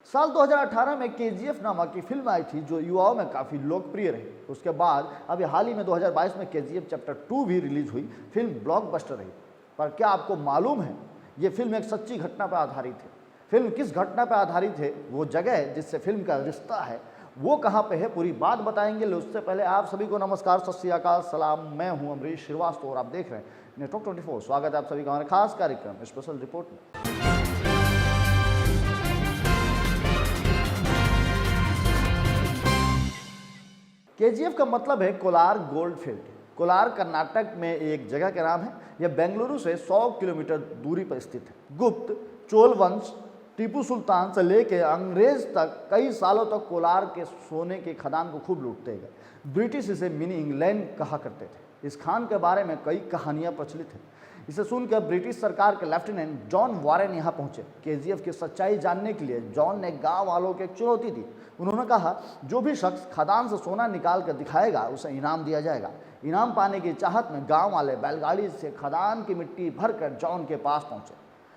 साल 2018 में केजीएफ नामक की फिल्म आई थी जो युवाओं में काफ़ी लोकप्रिय रही। उसके बाद अभी हाल ही में 2022 में केजीएफ चैप्टर 2 भी रिलीज हुई। फिल्म ब्लॉकबस्टर रही। पर क्या आपको मालूम है ये फिल्म एक सच्ची घटना पर आधारित है। फिल्म किस घटना पर आधारित है, वो जगह जिससे फिल्म का रिश्ता है वो कहाँ पे है, पूरी बात बताएंगे। उससे पहले आप सभी को नमस्कार, सत श्री अकाल, सलाम। मैं हूँ अमरीश श्रीवास्तव और आप देख रहे हैं नेटवर्क 24। स्वागत है आप सभी का हमारे खास कार्यक्रम स्पेशल रिपोर्ट में। केजीएफ का मतलब है कोलार गोल्ड फील्ड। कोलार कर्नाटक में एक जगह का नाम है। यह बेंगलुरु से 100 किलोमीटर दूरी पर स्थित है। गुप्त, चोल वंश, टीपू सुल्तान से लेकर अंग्रेज तक कई सालों तक कोलार के सोने के खदान को खूब लूटते गए। ब्रिटिश इसे मिनी इंग्लैंड कहा करते थे। इस खान के बारे में कई कहानियां प्रचलित हैं। इसे सुनकर ब्रिटिश सरकार के लेफ्टिनेंट जॉन वॉरेन यहाँ पहुंचे। केजीएफ की सच्चाई जानने के लिए जॉन ने गांव वालों को एक चुनौती दी। उन्होंने कहा, जो भी शख्स खदान से सोना निकाल कर दिखाएगा उसे इनाम दिया जाएगा। इनाम पाने की चाहत में गांव वाले बैलगाड़ी से खदान की मिट्टी भरकर जॉन के पास पहुंचे।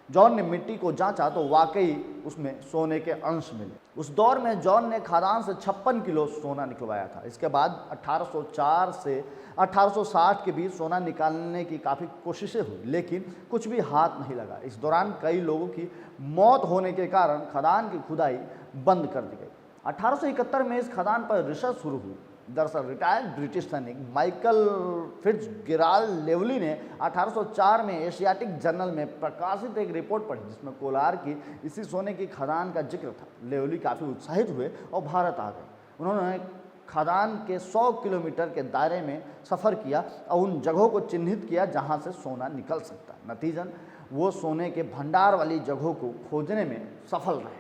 जॉन ने मिट्टी को जांचा तो वाकई उसमें सोने के अंश मिले। उस दौर में जॉन ने खदान से 56 किलो सोना निकलवाया था। इसके बाद 1804 से 1860 के बीच सोना निकालने की काफ़ी कोशिशें हुई, लेकिन कुछ भी हाथ नहीं लगा। इस दौरान कई लोगों की मौत होने के कारण खदान की खुदाई बंद कर दी गई। 1871 में इस खदान पर रिसर्च शुरू हुई। दरअसल रिटायर्ड ब्रिटिश सैनिक माइकल फिट्जगेराल्ड लेवली ने 1804 में एशियाटिक जर्नल में प्रकाशित एक रिपोर्ट पढ़ी जिसमें कोलार की इसी सोने की खदान का जिक्र था। लेवली काफ़ी उत्साहित हुए और भारत आ गए। उन्होंने खदान के 100 किलोमीटर के दायरे में सफ़र किया और उन जगहों को चिन्हित किया जहां से सोना निकल सकता। नतीजन वो सोने के भंडार वाली जगहों को खोजने में सफल रहे।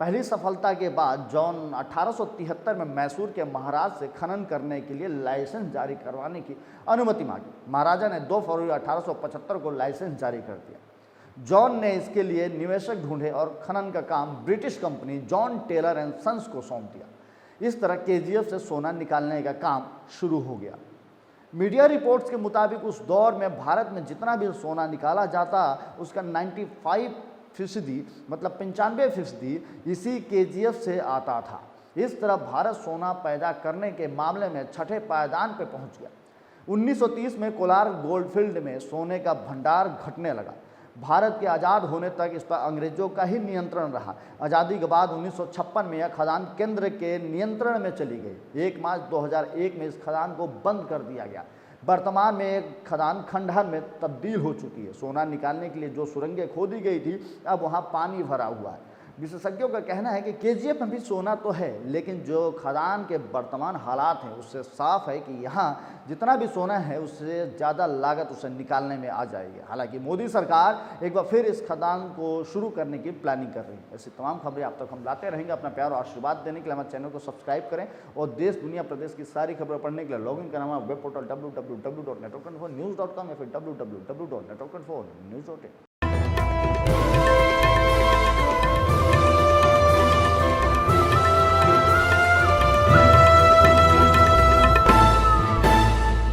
पहली सफलता के बाद जॉन 1873 में मैसूर के महाराज से खनन करने के लिए लाइसेंस जारी करवाने की अनुमति मांगी। महाराजा ने 2 फरवरी 1875 को लाइसेंस जारी कर दिया। जॉन ने इसके लिए निवेशक ढूंढे और खनन का काम British company John Taylor and Sons को सौंप दिया। इस तरह केजीएफ से सोना निकालने का काम शुरू हो गया। मीडिया रिपोर्ट्स के मुताबिक उस दौर में भारत में जितना भी सोना निकाला जाता उसका 95% मतलब 95% इसी केजीएफ से आता था। इस तरह भारत सोना पैदा करने के मामले में छठे पायदान पर पहुंच गया। 1930 में कोलार गोल्डफील्ड में सोने का भंडार घटने लगा। भारत के आज़ाद होने तक इस पर अंग्रेजों का ही नियंत्रण रहा। आज़ादी के बाद 1956 में यह खदान केंद्र के नियंत्रण में चली गई। 1 मार्च 2001 में इस खदान को बंद कर दिया गया। वर्तमान में एक खदान खंडहर में तब्दील हो चुकी है। सोना निकालने के लिए जो सुरंगें खोदी गई थी अब वहाँ पानी भरा हुआ है। विशेषज्ञों का कहना है कि केजीएफ में भी सोना तो है, लेकिन जो खदान के वर्तमान हालात हैं उससे साफ है कि यहाँ जितना भी सोना है उससे ज़्यादा लागत उसे निकालने में आ जाएगी। हालांकि मोदी सरकार एक बार फिर इस खदान को शुरू करने की प्लानिंग कर रही है। ऐसी तमाम खबरें आप तक हम लाते रहेंगे। अपना प्यार और आशीर्वाद देने के लिए हमारे चैनल को सब्सक्राइब करें और देश दुनिया प्रदेश की सारी खबरें पढ़ने के लिए लॉगिन करना हमारा वेब पोर्टल www.network24news.com या फिर www.network24news.in।